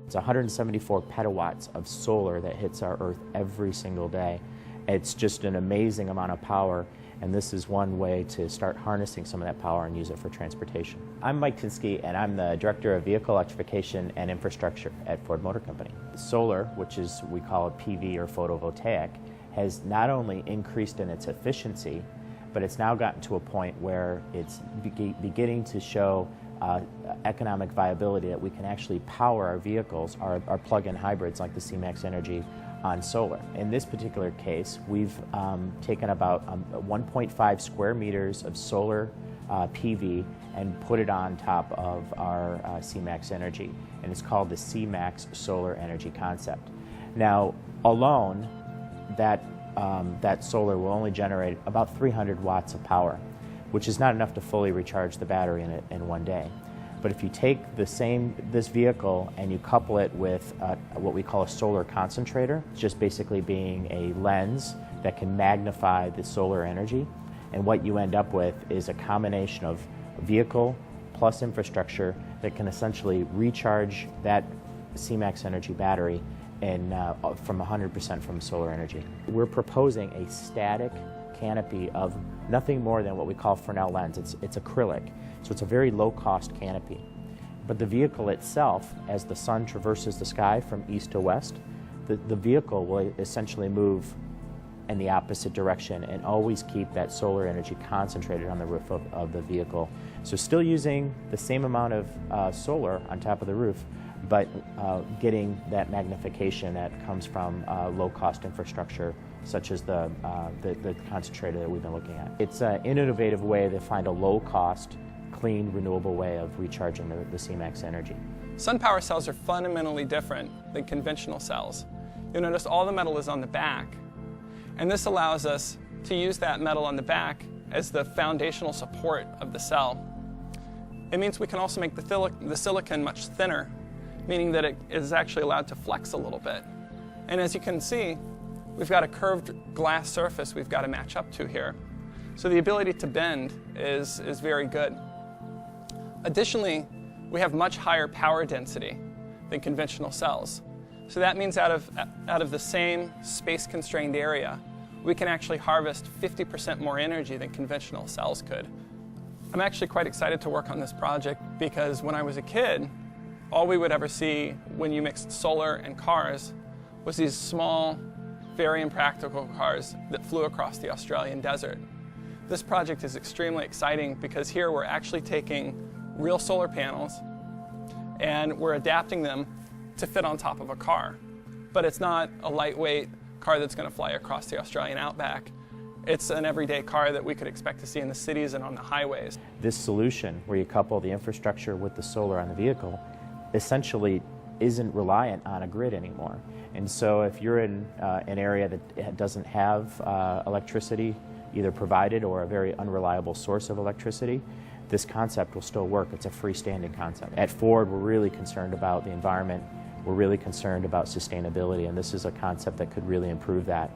It's 174 petawatts of solar that hits our Earth every single day. It's just an amazing amount of power, and this is one way to start harnessing some of that power and use it for transportation. I'm Mike Tinsky, and I'm the Director of Vehicle Electrification and Infrastructure at Ford Motor Company. Solar, which is, we call it PV or photovoltaic, has not only increased in its efficiency, but it's now gotten to a point where it's beginning to show economic viability, that we can actually power our vehicles, our plug-in hybrids like the C-Max Energi, on solar. In this particular case, we've taken about 1.5 square meters of solar PV and put it on top of our C-Max Energi, and it's called the C-Max Solar Energy Concept. Now, alone, that solar will only generate about 300 watts of power, which is not enough to fully recharge the battery in one day. But if you take this vehicle and you couple it with what we call a solar concentrator, just basically being a lens that can magnify the solar energy, and what you end up with is a combination of vehicle plus infrastructure that can essentially recharge that C-Max Energi battery from 100% from solar energy. We're proposing a static canopy of nothing more than what we call Fresnel lens. It's acrylic, so it's a very low-cost canopy. But the vehicle itself, as the sun traverses the sky from east to west, the vehicle will essentially move in the opposite direction and always keep that solar energy concentrated on the roof of the vehicle. So still using the same amount of solar on top of the roof, but getting that magnification that comes from low-cost infrastructure, such as the concentrator that we've been looking at. It's an innovative way to find a low-cost, clean, renewable way of recharging the C-Max Energi. SunPower cells are fundamentally different than conventional cells. You'll notice all the metal is on the back, and this allows us to use that metal on the back as the foundational support of the cell. It means we can also make the silicon much thinner, meaning that it is actually allowed to flex a little bit. And as you can see, we've got a curved glass surface we've got to match up to here. So the ability to bend is very good. Additionally, we have much higher power density than conventional cells. So that means out of the same space-constrained area, we can actually harvest 50% more energy than conventional cells could. I'm actually quite excited to work on this project because when I was a kid, all we would ever see when you mixed solar and cars was these small, very impractical cars that flew across the Australian desert. This project is extremely exciting because here we're actually taking real solar panels and we're adapting them to fit on top of a car. But it's not a lightweight car that's going to fly across the Australian outback. It's an everyday car that we could expect to see in the cities and on the highways. This solution, where you couple the infrastructure with the solar on the vehicle, essentially isn't reliant on a grid anymore. And so if you're in an area that doesn't have electricity either provided or a very unreliable source of electricity, this concept will still work. It's a freestanding concept. At Ford, we're really concerned about the environment. We're really concerned about sustainability, and this is a concept that could really improve that.